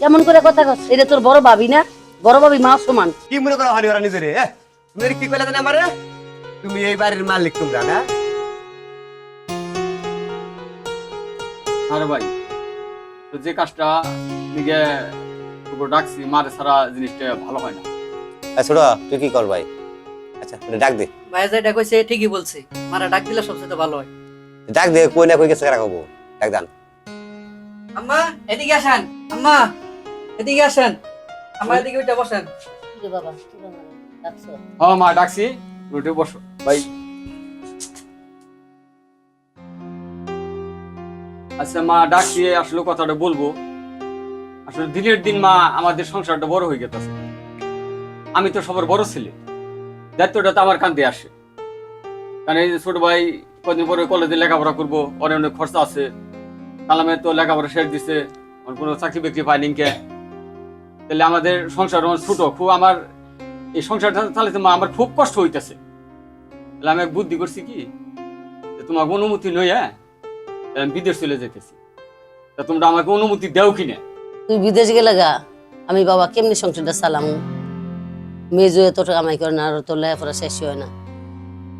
কেমন করে কথা কস? এটা তোর বড় ভাবি না? বড় ভাবি মা সমান। কি মনে করো হানি ওরা নিজেরে তুমি কি কইলা জানি আমারে তুমি এই বাড়ির মালিক তোমরা না আরে ভাই তো যে কাজটা দিকে তোকে ডাকছি মারে সারা জিনিসটা ভালো হয় না। ছোট তুই কি কর ভাই আচ্ছা ডাক দে ভাই যেটা কইছে ঠিকই বলছে, মারা ডাক দিলে সবচেয়ে ভালো হয়। ডাক দে কই না কই গেছে রাখবো ডাক দান আম্মা এদিকে আসেন, আম্মা এদিকে আসেন, আম্মা এদিকে উঠে বসেন। রে বাবা তুই আমারে ডাকছ? হ্যাঁ মা ডাকছি, উঠে বসো ভাই। আচ্ছা মা ডাকছি, আসলে কথাটা বলবো। আসলে দিনের দিন মা আমাদের সংসারটা বড় হয়ে গেছে। আমি তো সবার বড় ছেলে, দায়িত্বটা তো আমার কাঁধে আসে। কারণ এই যে ছোট ভাই কদিন পরে কলেজে লেখাপড়া করবো, অনেক অনেক খরচা আছে। কালামে তো লেখাপড়া শেষ দিছে, কোনো চাকরি বাকরি পাইনি কে। তাহলে আমাদের সংসার ছোট খুব, আমার এই সংসারটা চালাতে মা আমার খুব কষ্ট হইতেছে। তাহলে আমি এক বুদ্ধি করছি কি, তোমার অনুমতি নই, আমি বিদেশ চলে যেতেছি, তা তোমরা আমাকে অনুমতি দেও কিনা? তুই বিদেশ গেলে গা আমি বাবা কেমনি সংসারটা চালামু? মেজো এত টাকা কামাই করে না, আর তোর লেখাপড়া শেষ হয় না।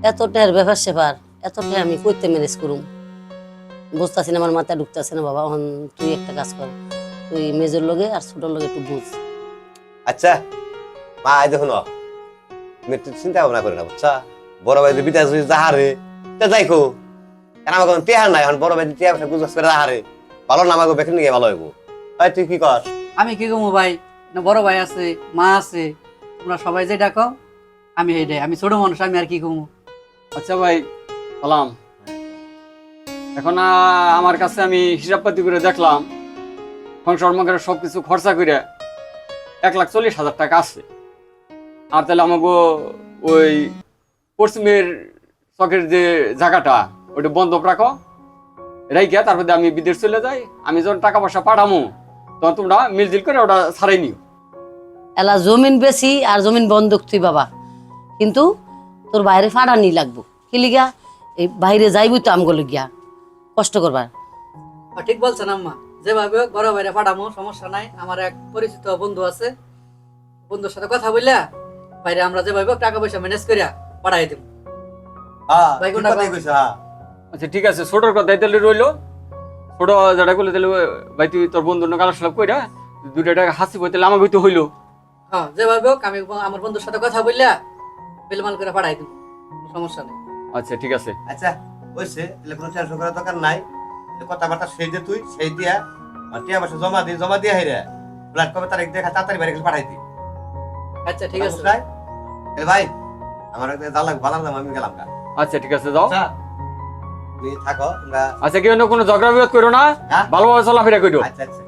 এত টাকার ব্যাপার সেপার, এত টাকা আমি কইতে ম্যানেজ করুম বুঝতেছি না, আমার মাথায় ঢুকতেছে না বাবা। এখন তুই একটা কাজ কর, তুই মেজর লগে আর ছোটর লগে একটু বুঝ। আচ্ছা মা এই দেখো তুমি একটু চিন্তা ভাবনা করে না বুঝছা বড় ভাই যদি বিদেশ যাহারে তা যাইকো কেন আমার কোনো টেহার নাই এখন বড় ভাই টেহা পয়সা গুজগাছ করে যাহারে ভালো না আমাকে বেতন নিয়ে ভালো হইব ভাই তুই কি কর আমি কি কমু ভাই, না বড় ভাই আছে, মা আছে, তোমরা সবাই যে ডাকো আমি এই আমি ছোট মানুষ, আমি আর কি কমু। আচ্ছা ভাই সালাম। এখন আমার কাছে আমি হিসাবপাতি করে দেখলাম, সংসার মগের সবকিছু খরচা করে 1,40,000 টাকা আছে। আর তাহলে আমাকে ওই পশ্চিমের চকের যে জায়গাটা ওটা বন্ধক রাখো, রাইখা তারপরে আমি বিদেশ চলে যাই। আমি যখন টাকা পয়সা পাঠামো তখন তোমরা মিলজিল করে ওটা ছাড়াই নিও। এলা জমিন বেশি আর জমিন বন্ধক তুই বাবা, কিন্তু তোর বাইরে ফাড়ানি লাগবো। কি লিগা? এই বাইরে যাইবি তো আমগুলো গিয়া কষ্ট করবার। ঠিক বলছেন আম্মা, যেভাবে হোক বড় ভাইরে পাঠামো, সমস্যা নাই। আমার এক পরিচিত বন্ধু আছে, বন্ধুর সাথে কথা বললা বাইরে আমরা যেভাবে হোক টাকা পয়সা ম্যানেজ করিয়া পাঠাই দেব। হ্যাঁ ভাই ঠিক কোনটা কথাই কইছো হ্যাঁ আচ্ছা ঠিক আছে, ছোটোর কথাই তাহলে রইলো। ছোট যেটা করলে তাহলে ভাই তুই তোর বন্ধুর কালার কইরা 2 টাকা হাসি বই তাহলে আমাকে তো হইলো। হ্যাঁ যেভাবে হোক আমি আমার বন্ধুর সাথে কথা বললা বেলমাল করে পাঠাই দেব, সমস্যা নেই। আচ্ছা ঠিক আছে। আচ্ছা হইছে তাহলে কোনো টেনশন করার দরকার নাই কথাবার্তা সেই যে তুই সেই দিয়া আর টিয়া পয়সা জমা দিয়ে হাইরে ব্লাড কবে তারিখ দেখা তাড়াতাড়ি বাড়ি গেলে পাঠাই দি আচ্ছা ঠিক আছে এ ভাই আমার একটা দালাক বানালাম আমি গেলাম না আচ্ছা ঠিক আছে যাও। আচ্ছা তুমি থাকো তোমরা আচ্ছা কেউ কোনো ঝগড়া বিরোধ করো না, হ্যাঁ? ভালোভাবে চলাফেরা করো। আচ্ছা আচ্ছা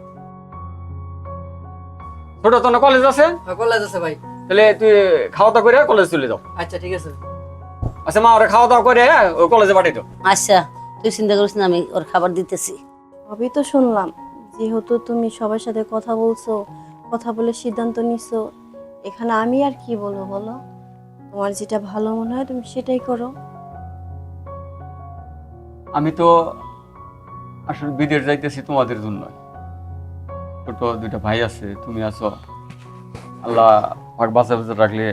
ছোট তো কলেজ আছে, কলেজ আছে ভাই। তাহলে তুই খাওয়া দাওয়া করে কলেজ চলে যাও। আচ্ছা ঠিক আছে। আচ্ছা মা ওরা খাওয়া দাওয়া করে ওই কলেজে পাঠিয়ে দাও। আচ্ছা তুই চিন্তা করিস না, আমি ওর খাবার দিতেছি। সবই তো শুনলাম, যেহেতু তুমি সবার সাথে কথা বলছো, কথা বলে সিদ্ধান্ত নিছো, এখানে আমি আর কি বলবো বলো? তোমার যেটা ভালো মনে হয় তুমি সেটাই করো। আমি তো আসলে বিদেশ যাইতেছি তোমাদের জন্য। ছোট 2টা ভাই আছে, তুমি আছো, আল্লাহ পাক বাঁচা বাঁচা রাখলে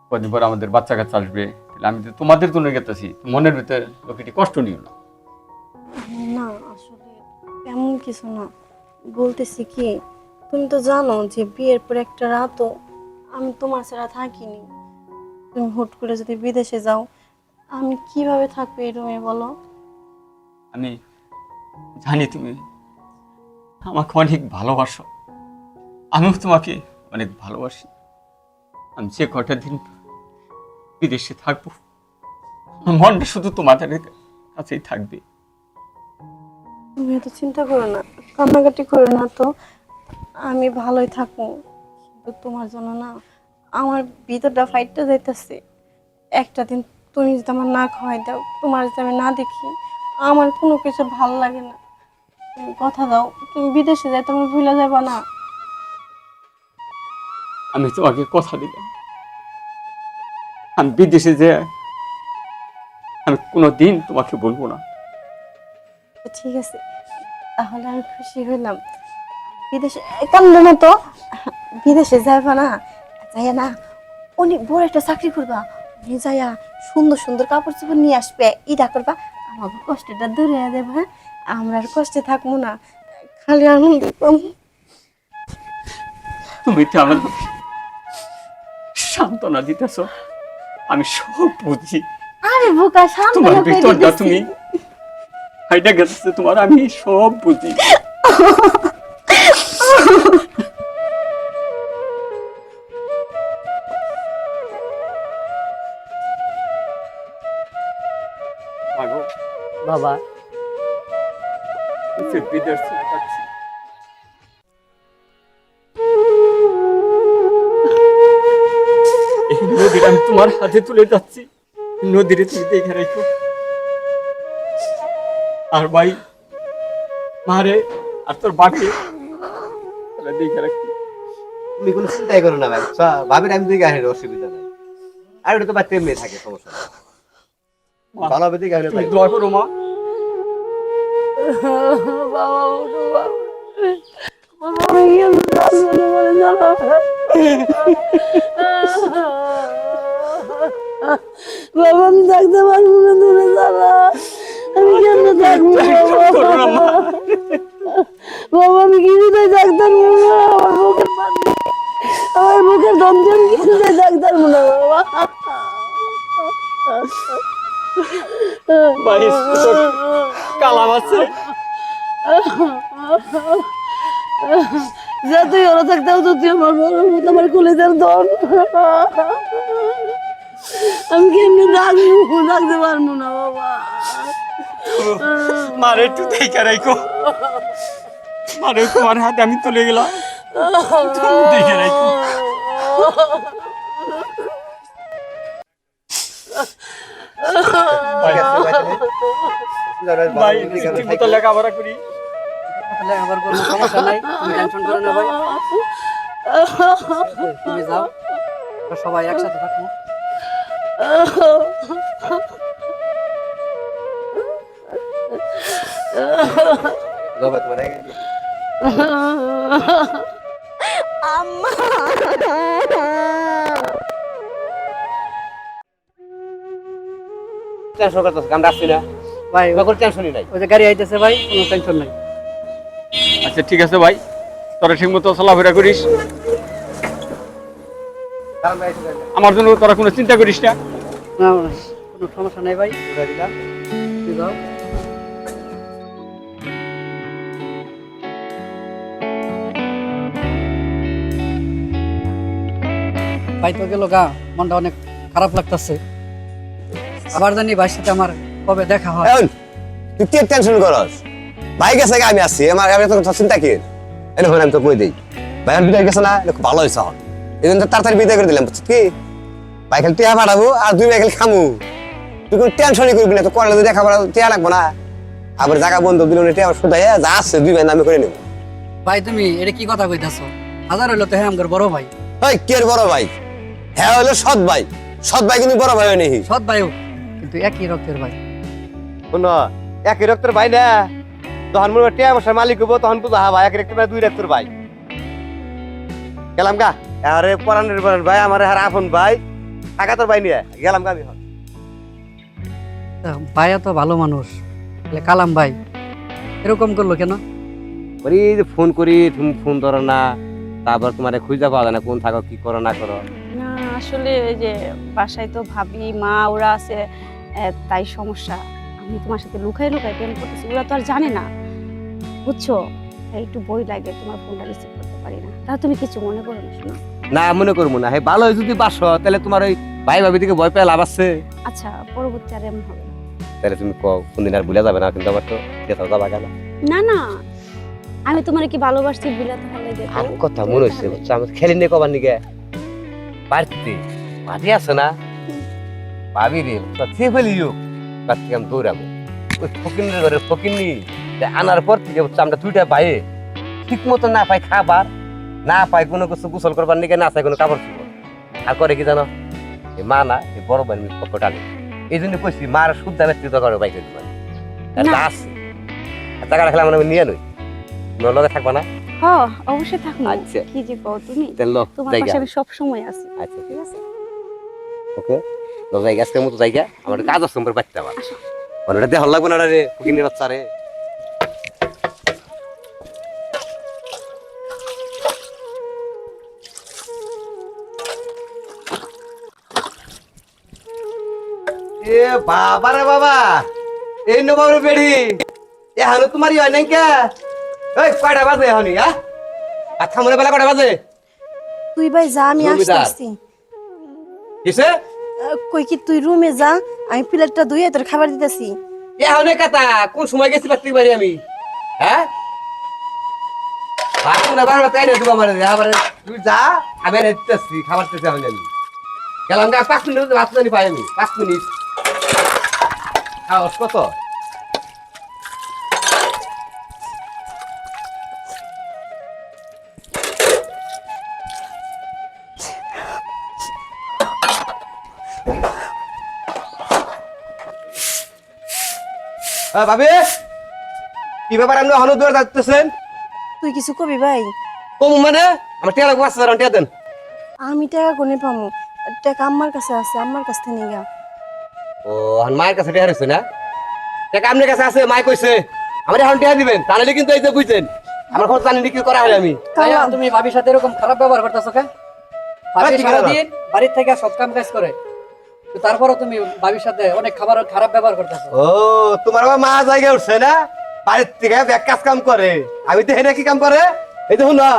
কদিন পর আমাদের বাচ্চা কাচ্চা আসবে, তাহলে আমি তো তোমাদের জন্য গেতেছি, মনের ভিতরে লোকটি কষ্ট নিও না। না আসলে তেমন কিছু না, বলতেছি কি তুমি তো জানো যে বিয়ের পর একটা রাতও আমি তোমার ছাড়া থাকিনি। তুমি হুট করে যদি বিদেশে যাও আমি কিভাবে থাকবো এই রুমে বলো? আমি জানি তুমি আমাকে অনেক ভালোবাসো, আমিও তোমাকে অনেক ভালোবাসি। আমি যে কটা দিন বিদেশে থাকবো আমার মনটা শুধু তোমাদের কাছেই থাকবে। তুমি এত চিন্তা করো না, কান্নাকাটি করো না তো, আমি ভালোই থাকবো। কিন্তু তোমার জন্য না আমার ভিতরটা ফাইটটা যাইতেছে। একটা দিন তুমি যদি আমার না খাওয়াই দাও, তোমার যদি আমি না দেখি, আমার কোনো কিছু ভালো লাগে না। তুমি কথা দাও, তুমি বিদেশে যাই তোমার ভুলে যাবা না। আমি তোমাকে কথা দিলাম, আমি বিদেশে যে আমি কোনোদিন তোমাকে বলবো না। তো ঠিক আছে, তাহলে আমি খুশি হইলাম। বিদেশে কান্দো না তো, বিদেশে যাইবা না, যাইয়া না অনেক বড় একটা চাকরি করবা, উনি যাইয়া সুন্দর সুন্দর কাপড় চোপড় নিয়ে আসবে, ইটা করবা, আমার কষ্টটা দূরে হয়ে যাবে। হ্যাঁ, আমরা আর কষ্টে থাকবো না, খালি আনন্দ পাবো। তুমি তো আমার সান্ত্বনা দিতেছ, আমি সব বুঝি। আরে বোকা, তোমার সামনে ভিতরটা তুমি হাইটা গেছে, তোমার আমি সব বুঝি। মাগো, বাবা বিদেশ চলে যাচ্ছি। এই নদীর আমি তোমার হাতে তুলে যাচ্ছি, নদীরে তুমি দেখে রেখো। আর ভাই মারে আর তোর বাকি দেখে রাখি। তুমি কোনো চিন্তাই করো না ভাই, বুঝছো? ভাবির আমি দিকে আসলে অসুবিধা নাই। আর ওটা তো বাচ্চা এমনি থাকে, সমস্যা নেই। ভালো হবে দিকে আসলে তুমি দোয়া করো মা। বাবা উঠো বাবা, বাবা আমি কেমনে থাকবো তোমার জ্বালা? বাবা আমি থাকতে পারবো না দূরে জ্বালা, আমি কেমনে থাকবো বাবা? বাবা আমি কিছুতেই থাকতাম না, আমার বুকের পানি, আমার বুকের দমদম কিছুতেই থাকতাম না বাবা। ভাই কালাম আছে, যা তুই ওরা থাকতেও তো তুই আমার বড় মতো আমার কলেজের দল, আমি কেমনি থাকবো, থাকতে পারবো না বাবা। মারে একটু দেখে রাখো, মারে তোমার হাতে আমি তুলে গেলাম, তুমি দেখে রাখো। ভাই ঠিক মতো লেখাপড়া করি। লেখাপড়া করবো, সমস্যা নাই, তুমি টেনশন করো না ভাই। তুমি যাও, আমরা সবাই একসাথে থাকবো। আম্মা টেনশন করতেছ, আমরা আসছি না, ভাই কোনো টেনশনই নাই। ওই যে গাড়ি আইতেছে ভাই, কোনো টেনশন নাই। আচ্ছা ঠিক আছে ভাই, তোরা ঠিক মতো চলাফেরা করিস, আমার জন্য তোরা কোনো চিন্তা করিস না। না না, কোনো সমস্যা নাই ভাই, তুমি যাও। ভাই তো গেল গা, মনটা অনেক খারাপ লাগতেছে। আবার জানি ভাইয়ের সাথে আমার কবে দেখা হয়। এখন তুই কি টেনশন করস? ভাই গেছে, আমি আসছি, আমার আমি তো চিন্তা কি এনে আমি তো কই দিই, ভাই আমার বিদায় গেছে না, খুব ভালো হয়েছে। এই জন্য তাড়াতাড়ি বিদায় করে দিলাম, বুঝছিস কি? ভাই খালি টিয়া পাঠাবো আর দুই ভাই খালি খামু, তুই কোনো টেনশনই করবি না, তো কলেজে দেখা পড়া টিয়া লাগবো না, আবার জায়গা বন্ধ দিল টিয়া শুধাই যা আসছে দুই ভাই নামে করে নেব। ভাই তুমি এটা কি কথা কইতাছো? হাজার হইলো তো হ্যাঁ আমার বড় ভাই। ওই কে বড় ভাই? হ্যাঁ হলো সৎ ভাই, সৎ ভাই কিন্তু বড় ভাই নেই। সৎ ভাইও কিন্তু একই রক্তের ভাই। শোনো, একই রক্তের ভাই না, তখন মনে টিয়া মশার মালিক হবো, তখন বুঝা ভাই এক রক্তের ভাই দুই রক্তের ভাই। গেলাম গা, আরে পরানের পরান ভাই, আমার হার আপন ভাই, টাকা তোর ভাই নিয়ে গেলাম গা আমি। ভাইয়া তো ভালো মানুষ, তাহলে কালাম ভাই এরকম করলো কেন? ওই যে ফোন করি, তুমি ফোন ধরো না, তারপর তোমার খুঁজে পাওয়া যায় না, কোন থাকো কি করো না করো। না আসলে ওই যে বাসায় তো ভাবি মা ওরা আছে, তাই সমস্যা। আমি তোমার সাথে লুকাই লুকাই প্রেম করতেছি, ওরা তো আর জানে না, বুঝছো? তাই একটু বই লাগে, তোমার ফোনটা রিসিভ করতে পারি না, তা তুমি কিছু মনে করো না শোনো। না মনে করবো না, হে ভালো যদি বাসো তাহলে তোমার ওই ভাই ভাবি থেকে ভয় পেয়ে লাভ আছে। আচ্ছা পরবর্তী আর এমন হবে না। তাহলে তুমি কোনদিন আর ভুলে যাবে না, কিন্তু আমার তো কোথাও যাবা কেন। না না, আমি তোমার কি ভালোবাসছি বিলাতে হলে আর কথা মনে হচ্ছে, বুঝছো, আমি খেলি নিয়ে কবার নিকে বাড়িতে ভাবি আছে না, ভাবি রে সে ফেলিও তার থেকে আমি দৌড়াবো ওই ফকিনের ঘরে ফকিনি আনার পর থেকে, বুঝছো, আমরা দুইটা ভাইয়ে ঠিক মতো না পাই খাবার, না পাই কোনো কিছু গোসল করবার নিকে, না চাই কোনো কাপড় চুপড়, আর করে কি জানো, এই মা না এই বড় ভাই পক্ষ টানে, এই জন্য কইছি মার শুদ্ধ ব্যক্তিত্ব করে বাইক আছে টাকাটা খেলে আমরা নিয়ে নই, লগে থাকবা না। হ্যাঁ অবশ্যই থাক না। আচ্ছা। কি যে কও তুমি, তাহলে তোমার জায়গা পাশে আমি সব সময় আছি। আচ্ছা ঠিক আছে? ওকে জায়গা আজকের মতো জায়গা আমার কাজ আছে আমার বাচ্চা আমার ওটা দেখার লাগবে না রে ফকিনের বাচ্চা রে এ বাবা রে বাবা এই নবাবের বেড়ি এহানো তোমার হয় নাই কে ওই কয়টা বাজে এহানি হ্যাঁ আচ্ছা মনে বেলা কয়টা বাজে তুই ভাই যা, আমি জমিদার। আসতেছি। কিসে কই কি তুই রুমে যা, আমি প্লেটটা ধুয়ে তোর খাবার দিতেছি। এহানে কথা কোন সময় গেছি পাত্রী বাড়ি আমি হ্যাঁ বাসন না বারবার তাই না তুমি আমার আবার তুই যা আমি আর দিতেছি খাবার দিতেছি আমি জানি গেলাম গা 5 মিনিট ভাত জানি পাই আমি 5 মিনিট খাওয়াস কত ভাবি কি ব্যাপার আপনি হনু দূর যাচ্ছেন তুই কিছু কবি ভাই? কম মানে আমার টিয়া লাগবে 5000 টিয়া দেন আমি টাকা কোনে পামু? টাকা আমার কাছে আছে, আমার কাছ থেকে নিগা। ও আর মায়ের কাছে টিয়া রয়েছে না টাকা আপনার কাছে আছে মাই কইছে আমার এখন টিয়া দিবেন তাহলে কিন্তু এই যে বুঝছেন আমার খরচ জানি কি করা হয় আমি ভাইয়া তুমি ভাবির সাথে এরকম খারাপ ব্যবহার করতেছো কেন? ভাবি কি খারাপ? সারাদিন বাড়ির থেকে সব কাম কাজ করে, তো তারপরও তুমি ভাবির সাথে অনেক খারাপ ব্যবহার করতেছো। ও তোমার আবার মা জায়গায় উঠছে না বাড়ির থেকে ব্যাগ কাজ কাম করে আমি তো হেনে কি কাম করে এই দেখুন না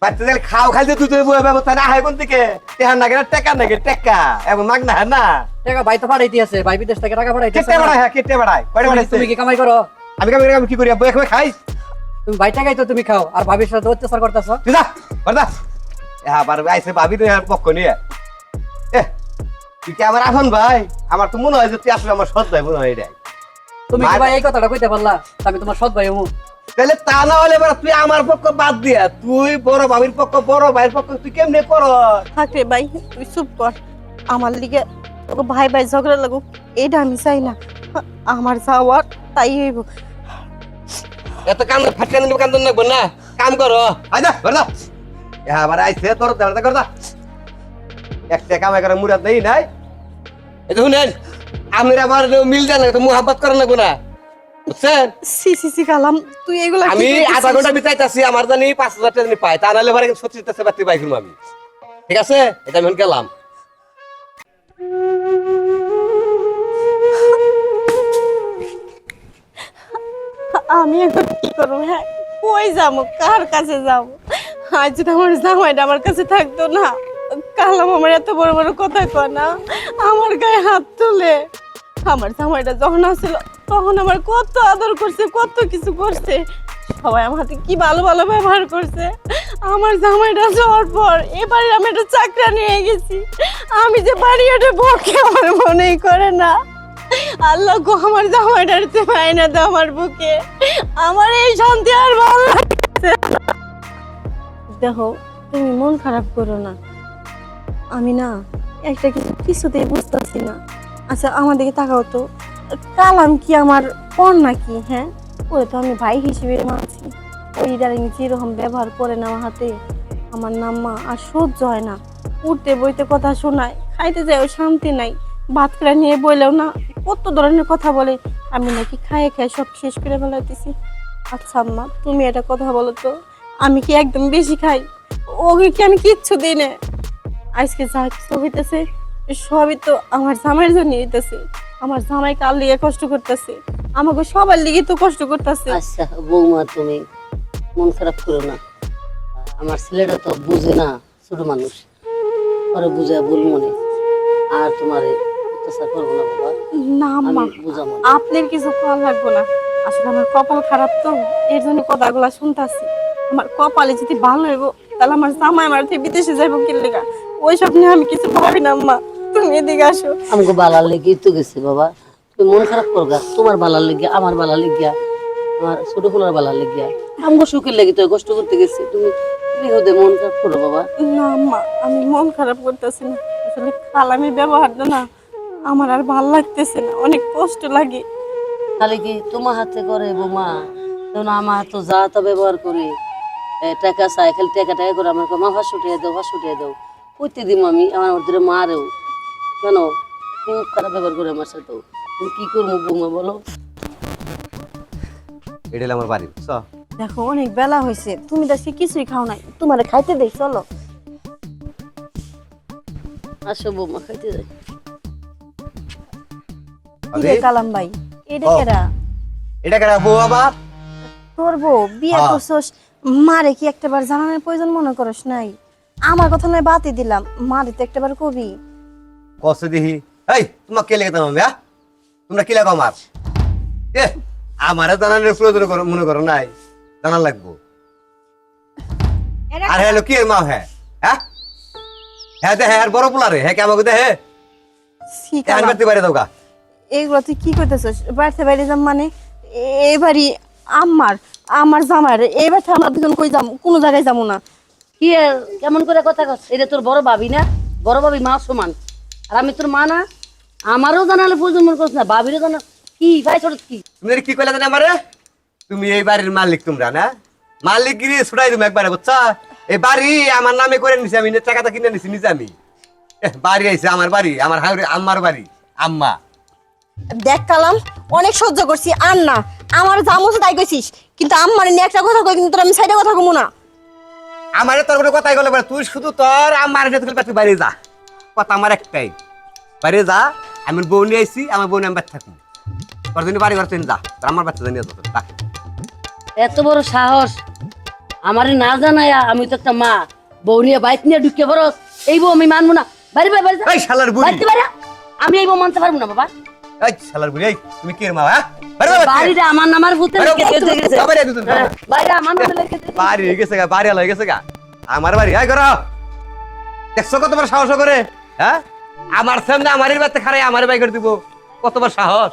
বাচ্চা যাই খাও খাইতে তুই তুই বয়ে ব্যবস্থা না হয় কোন থেকে টেহার নাগে না টেকা নাগে টেকা এবং মাগ না না টাকা ভাই তো পাঠাই দিয়েছে, ভাই বিদেশ থেকে টাকা পাঠাই কেটে বাড়ায় হ্যাঁ কেটে বাড়ায় কয়টা বাড়াইছে তুমি কি কামাই করো? আমি কি করি বয়ে খাই খাই তুমি ভাই টাকাই তো তুমি খাও আর ভাবির সাথে অত্যাচার করতেছো। তুই যা বড়দা আবার আইসে ভাবি তো আর পক্ষ নিয়ে এ তুই কি আমার আপন ভাই আমার তো মনে হয় যে তুই আসলে আমার সৎ ভাই মনে হয় এটাই তুমি কি ভাই এই কথাটা কইতে পারলা আমি তোমার সৎ ভাই হমু? তাহলে তা না হলে এবার তুই আমার পক্ষ বাদ দিয়া তুই বড় ভাবির পক্ষ বড় ভাইয়ের পক্ষ তুই কেমনে কর থাক রে ভাই, তুই চুপ কর। আমার লিগে তোকে ভাই ভাই ঝগড়া লাগুক এটা আমি চাই না। আমার যাওয়ার তাই হইব। এত কাম ফাটকানি কাম লাগবে না কাম করো আইদা বড়দা আবার আইসে তোর দাঁড়া করদা একটা কামাই করে মুরাদ দেই নাই এই দেখুন আমি আবার মিল দেন তো মোহাব্বত করেন লাগবে না বুঝছেন সি সি সি কালাম, তুই এগুলা কি আমি করতেছিস? আধা ঘন্টা বিতাইতাছি আমার জানি 5000 টাকা জানি পাই তা নাহলে এবারে 36 টাকা বাতি পাই ফিরম আমি ঠিক আছে এটা আমি এখন গেলাম আমি এখন কি করবো? হ্যাঁ, কই যাবো, কার কাছে যাবো? আজ যদি আমার জামাইটা আমার কাছে থাকতো না, কালাম আমার এত বড় বড় কথা কয় না, আমার গায়ে হাত তুলে। আমার জামাইটা যখন আসছিল তখন আমার কত আদর করছে, কত কিছু করছে, সবাই আমার হাতে কি ভালো ভালো ব্যবহার করছে। আমার জামাইটা যাওয়ার পর এবারে আমি একটা চাকরা নিয়ে গেছি, আমি যে বাড়ি ওঠে বকে আমার মনেই করে না। আল্লাহ গো, আমার জামাইটার পায় না তো আমার বুকে, আমার এই শান্তি আর ভালো লাগছে। দেখো তুমি মন খারাপ করো না, আমি না একটা কিছুতেই বুঝতেছি না। আচ্ছা আমার দিকে তাকাও তো, কালাম কি আমার পণ নাকি? হ্যাঁ, ওরে তো আমি ভাই হিসেবে মানছি, ওই ডালিং যেরকম ব্যবহার করে না আমার হাতে, আমার নাম্মা আর সহ্য হয় না। উঠতে বইতে কথা শোনায়, খাইতে যায় শান্তি নাই, ভাত করে নিয়ে বললেও না কত ধরনের কথা বলে, আমি নাকি খায়ে খায় সব শেষ করে ফেলাইতেছি। আচ্ছা আম্মা তুমি একটা কথা বলো তো, আমি কি একদম বেশি খাই? ওকে কি আমি কিচ্ছু দিই না? আজকে যা কিছু হইতেছে সবই তো আমার জামাইয়ের জন্য হইতেছে। আমার জামাই কাল লিগে কষ্ট করতেছে, আমাকে সবার লিগে তো কষ্ট করতেছে। আচ্ছা বৌমা তুমি মন খারাপ করো না, আমার ছেলেটা তো বুঝে না, ছোট মানুষ, ওরা বুঝে ভুল মনে আর তোমার অত্যাচার করবো না বাবা, না আম্মা, আমি বুঝাবো না। আপনার কিছু কল লাগবে না, আসলে আমার কপাল খারাপ তো এর জন্য কথাগুলা শুনতাছি। আমার কপালে যদি ভালো হইব তাহলে আমার জামাই আমার থেকে বিদেশে যাইব কি লেগা, ওই সব নিয়ে আমি কিছু ভাবি না। আম্মা তুমি এদিকে আসো। আমাকে বালার লেগে তো গেছে বাবা, তুমি মন খারাপ করবা, তোমার বালার লেগে, আমার বালার লেগিয়া, আমার ছোট খোলার বালার লেগিয়া, আমগো সুখের লেগে তো কষ্ট করতে গেছি, তুমি হতে মন খারাপ করো বাবা। না আম্মা, আমি মন খারাপ করতেছি না, আসলে কালামি ব্যবহারটা না আমার আর ভাল লাগতেছে না, অনেক কষ্ট লাগে। তাহলে কি তোমার হাতে করে বৌমা? যেমন আমার তো যা তা ব্যবহার করে, টাকা চাই, খালি টাকা টাকা করে আমার মা 500 টাকা দাও 500 টাকা দাও, কইতে দিব আমি, আমার ওদের মারেও কেন খুব খারাপ ব্যবহার করে আমার সাথেও। তুমি কি করবো বৌমা বলো? এটা হলো আমার বাড়ি, বুঝছো? দেখো অনেক বেলা হয়েছে, তুমি তো আজকে কিছুই খাও নাই, তোমার খাইতে দেই চলো। আসো বৌমা খাইতে যাই। কি রে কালাম ভাই, এটা ও। কেডা? এটা কেন বউ আবার? তোর বউ বিয়ে হ্যাঁ। করছস, মারে কি একটাবার জানানোর প্রয়োজন মনে করস নাই? আমার কথা নয় বাতি দিলাম, মারে তো একটাবার কবি। কষ্ট দিহি এই তোমার কে লেগে তোমার হ্যাঁ? তোমরা কি লাগো আমার? এ আমারে জানানোর প্রয়োজন মনে করো নাই, জানা লাগবো। আর হ্যালো কি এর মা হ্যাঁ? হ্যাঁ হ্যাঁ দে হ্যাঁ বড় পোলারে হ্যাঁ কে আমাকে দে হ্যাঁ সি হ্যাঁ কালাম, বাড়তে বাইরে দাও গা। এগুলো তুই কি করতেছস? বাড়িতে বাইরে যাম মানে এই বাড়ি আমার জামার, এই বাড়িতে আমরা দুজন কই যাম? কোনো জায়গায় যাবো না। কি আর কেমন করে কথা কস? এটা তোর বড় ভাবি না? বড় ভাবি মা সমান, আর আমি তোর মা না? আমারও জানালে প্রয়োজন মনে করছ না, ভাবিরও জানা কি ভাই ছোট কি? তুমি কি কইলা জানি আমারে? তুমি এই বাড়ির মালিক তোমরা না? মালিকগিরি ছুটাই তুমি একবারে বুঝছো? এই বাড়ি আমার নামে করে নিছি, আমি টাকাটা কিনে নিছি নিজে আমি। বাড়ি আইছে আমার বাড়ি, আমার হাউরে আম্মার বাড়ি, আম্মা। দেখ কালাম, অনেক সহ্য করছি আর না, আমার জামু তো তাই কইছিস, কিন্তু আমার নিয়ে একটা কথা কই, কিন্তু তোর আমি সাইডে কথা কমু না। আমারে তোর কোনো কথাই গেলে তুই শুধু তোর আমার তুই বাইরে যা, কথা আমার একটাই, বাইরে যা। আমি বউ নিয়ে আইছি, আমার বউ নিয়ে আমি বাচ্চা থাকুন, তোর জন্য বাড়ি ঘর তুই যা, তোর আমার বাচ্চা জানিয়ে যা। এত বড় সাহস আমারে না জানায়া, আমি তো একটা মা, বউ নিয়ে বাইক নিয়ে ঢুকে বড়, এই বউ আমি মানবো না। বাড়ি বাড়ি বাড়ি যা। এই শালার বুড়ি, বাড়িতে বাড়ি, আমি এই বউ মানতে পারবো না বাবা। এই শালার বুড়ি, এই তুমি কি এর মা হ্যাঁ? বাইরে যা, বাড়িটা আমার নামার ভূতে বাইরে লিখে দিয়ে গেছে। যা, বাইরে দুজন, হ্যাঁ, বাড়িটা আমার নামে লিখে দিয়ে গেছে। বাড়ি হয়ে গেছে গা, বাড়ি আলো হয়ে গেছে গা, আমার বাড়ি। এই করো দেখছো কতবার সাহস করে হ্যাঁ? আমার সামনে আমারই বাচ্চা খারাই আমার বাই করে দিব, কতবার সাহস?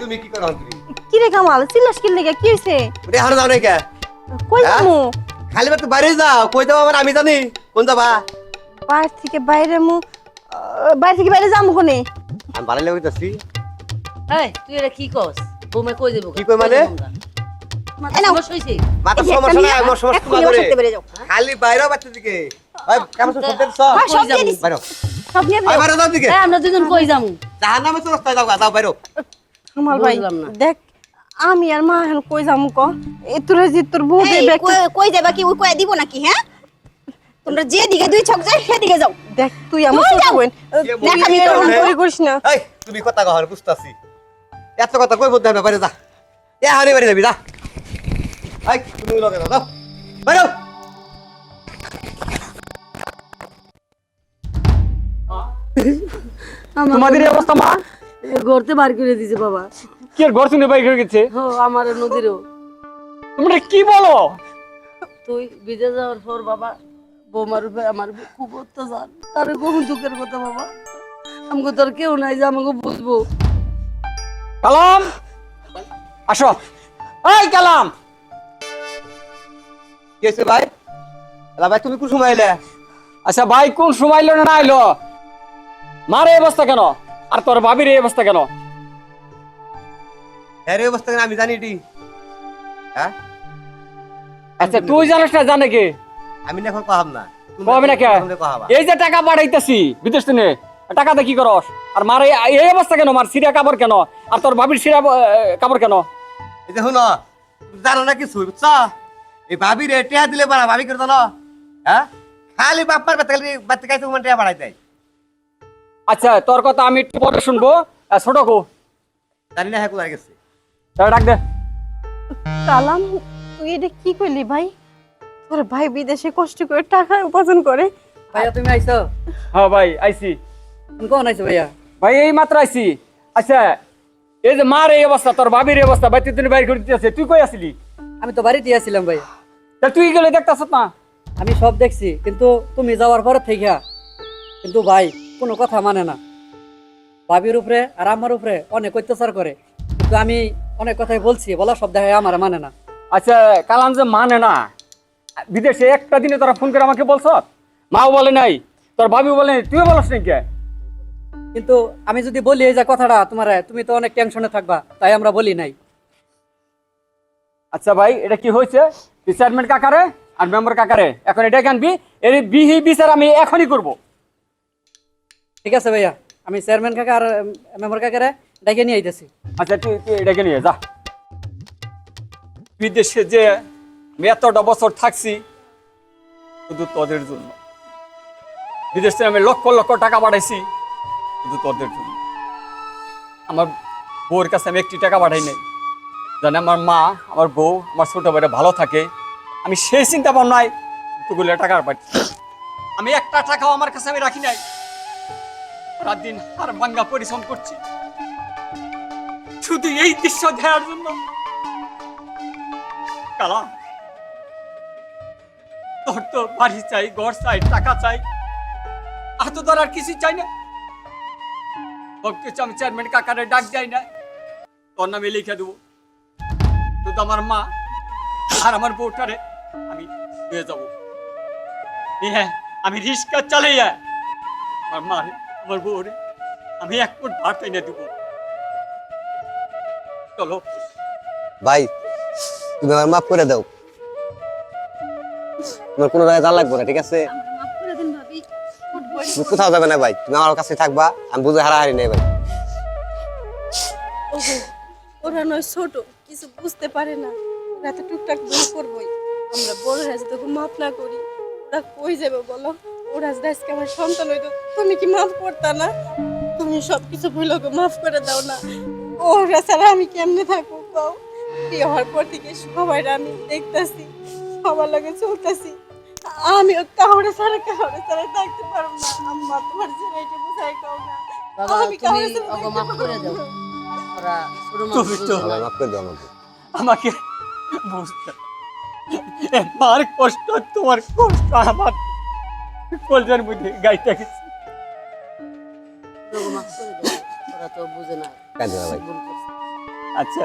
তুমি কি করো? কি রে কামাল, চিল্লাস কি লেগে? কি হইছে? এখন যাও নাই কে? কই হ্যাঁ? যামু? খালি তো বাইরে যাও, কই যাবো আমার আমি জানি, কোন যাবা? বাইরে থেকে বাইরে বাইরে থেকে বাইরে যামু কোনে? আমি বাড়ি লেগেছি। এই তুই এটা কি কস? বৌমা কই দেবো? কি কই মানে? মাথা সমস্যা হইছে? মাথা সমস্যা নাই, আমার সমস্যা তোমার করে। খালি বাইরেও বাচ্চা দিকে ওই কেমন সব দেখছ? হ্যাঁ, সব দিয়ে দিছি। বাইরে সব নিয়ে ওই বাইরে যাও দিকে, এই আমরা দুজন কই যামু? জাহান্নামে তো রাস্তায় যাও গা, যাও বাইরে। কামাল ভাই বুঝলাম না। দেখ, আমি আর মা এখন কই যামু ক? এ তোরা যে তোর বউ এই, দেবে, কই যাবা কি? ওই কই দিব নাকি? হ্যাঁ, তোমরা যে দিকে দুই ছক যায় সেদিকে যাও। দেখ তুই আমার কই ছোট যাও? বোন, দেখ আমি আমি এরকম তো- করে করিস না। এই তুমি কথা কহর বুঝতাছি, এত কথা কই বলতে হবে? বাইরে যা, এ হানি বাইরে যাবি যা। এই তুমি লগে যাও, যাও বাইরে। তোমাদের এই অবস্থা মা? ঘরতে বার করে দিছে বাবা। কি আর ঘর শুনে বাইরে হয়ে গেছে? হো আমার নদীরও। তোমরা কি বলো? তুই বিদেশ যাওয়ার পর বাবা, বৌমার উপরে আমার খুব অত্যাচার, তার কখন দুঃখের কথা বাবা। আমাকে তোর কেউ নাই যে আমাকে বুঝবো। কালাম আসো। এই কালাম, কি হইছে ভাই? এলা ভাই তুমি কোন সময় এলে? আচ্ছা ভাই কোন সময় এলো না এলো? মার এই অবস্থা কেন? আর তোর ভাবির এই অবস্থা কেন? এর এই অবস্থা কেন আমি জানি এটি হ্যাঁ? আচ্ছা তুই জানিস না, জানে কে? আমি না এখন কহাম না, তুমি কবে না কে? তোমরা কহাবা। এই যে টাকা পাঠাইতেছি বিদেশ থেকে, টাকাতে কি করস? আর মার এই অবস্থা কেন? মার সিরা কাপড় কেন? আর তোর ভাবির সিরা কাপড় কেন? এই দেখো না, তুমি জানো না কিছু বুঝছো? এই ভাবি রে টিয়া দিলে বাড়া, ভাবি করে জানো হ্যাঁ? খালি বাপ্পার বাচ্চা খাইতে মানে টিয়া বাড়াই দেয়। আচ্ছা তোর কথা আমি একটু পরে শুনবো। ছোট কো জানি না হ্যাঁ কোথায় গেছে। ডাক দে। কালাম তুই এটা কি করলি ভাই? তোর ভাই বিদেশে কষ্ট করে টাকা উপার্জন করে, ভাইয়া তুমি আইছো? হ্যাঁ ভাই আইছি। তুমি কখন আইছো ভাইয়া? ভাই এই মাত্র আইছি। আচ্ছা এই যে মার এই অবস্থা, তোর ভাবির এই অবস্থা, ভাই তুই বাইর করে দিতেছে, তুই কই আসলি? আমি তো বাড়িতে আসছিলাম ভাইয়া। তা তুই গেলে দেখতেছ না? আমি সব দেখছি, কিন্তু তুমি যাওয়ার পরে থেকে কিন্তু ভাই কোনো কথা মানে না। ভাবির উপরে আর আমার উপরে অনেক অত্যাচার করে, কিন্তু আমি অনেক কথাই বলছি, বলা সব দেখায় আমার মানে না। আচ্ছা কালাম যে মানে না, বিদেশে একটা দিনে তোরা ফোন করে আমাকে বলছ? মাও বলে নাই, তোর ভাবিও বলে নাই, তুইও বলস নাই কে? কিন্তু আমি যদি বলি এই যে কথাটা তোমার, তুমি তো অনেক টেনশনে থাকবা, তাই আমরা বলি নাই। আচ্ছা ভাই, এটা কি হয়েছে? তুই চেয়ারম্যান কাকারে আর মেম্বার কাকারে এখন এটা আনবি, এর বিহি বিচার আমি এখনই করব। ঠিক আছে ভাইয়া, আমি চেয়ারম্যান কাকা আর মেম্বার কাকারে ডেকে নিয়ে আইতেছি। আচ্ছা তুই তুই এটাকে নিয়ে যা। বিদেশে যে আমি এতটা বছর থাকছি শুধু তোদের জন্য, বিদেশ থেকে আমি লক্ষ লক্ষ টাকা পাঠাইছি শুধু তোদের জন্য। আমার বউর কাছে আমি একটি টাকা পাঠাই নাই, জানে আমার মা, আমার বউ, আমার ছোট ভাইরা ভালো থাকে, আমি সেই চিন্তা ভাবনায় এতগুলো টাকা পাচ্ছি। আমি একটা টাকাও আমার কাছে আমি রাখি নাই। রাত দিন আর ভাঙ্গা পরিশ্রম করছি শুধু এই দৃশ্য দেখার জন্য। কালা, তোর তো বাড়ি চাই, ঘর চাই, টাকা চাই, আর তো তোর আর কিছু চাই না। আমি চেয়ারম্যান কাকারে ডাক যাই না, তোর নামে লিখে দেবো। শুধু আমার মা আর আমার বউটারে আমি হয়ে যাবো। হ্যাঁ, আমি রিক্সা চালাইয়া আমার মা আমার বউরে আমি এক ফুট ভাত এনে দেবো। চলো ভাই, তুমি আমার মাফ করে দাও, তোমার কোনো জায়গায় যাওয়া লাগবে না, ঠিক আছে? মাফ করে দিন ভাবি। তুমি কোথাও যাবে না ভাই, তুমি আমার কাছে থাকবা, আমি বুঝে হারাহারি নেই ভাই। ওগো, ওরা নয় ছোট, কিছু বুঝতে পারে না, ওরা তো টুকটাক ভুল করবোই। আমরা বড়রা যদি ওকে মাফ না করি ওরা কই যাবে বলো? ওরা যদি আজকে আমার সন্তান হইতো, তুমি কি মাফ করতা না? তুমি সবকিছু ভুল ওকে মাফ করে দাও না। ওরা ছাড়া আমি কেমনে থাকবো কও? বিয়ে হওয়ার পর থেকে সবাই আমি দেখতাছি, সবার লগে চলতেছি, আমি কাউরে ছাড়া থাকতে পারবো না। আম্মা তোমার ছেলে এটা বুঝাই কাও না। বাবা আমি তুমি কাউরে ছাড়া ওকে মাফ করে দাও, ওরা ছোট মানুষ তুমি তো- বুঝে না। ভাই, মাফ করে দাও আমাকে। আমাকে বুঝতে, আমার কষ্ট তোমার কষ্ট আমার কলজার মধ্যে গাইতে গেছে। ওকে মাফ করে দাও, ওরা তো বুঝে না, কাঁদো না ভাই। ভুল করছে। আচ্ছা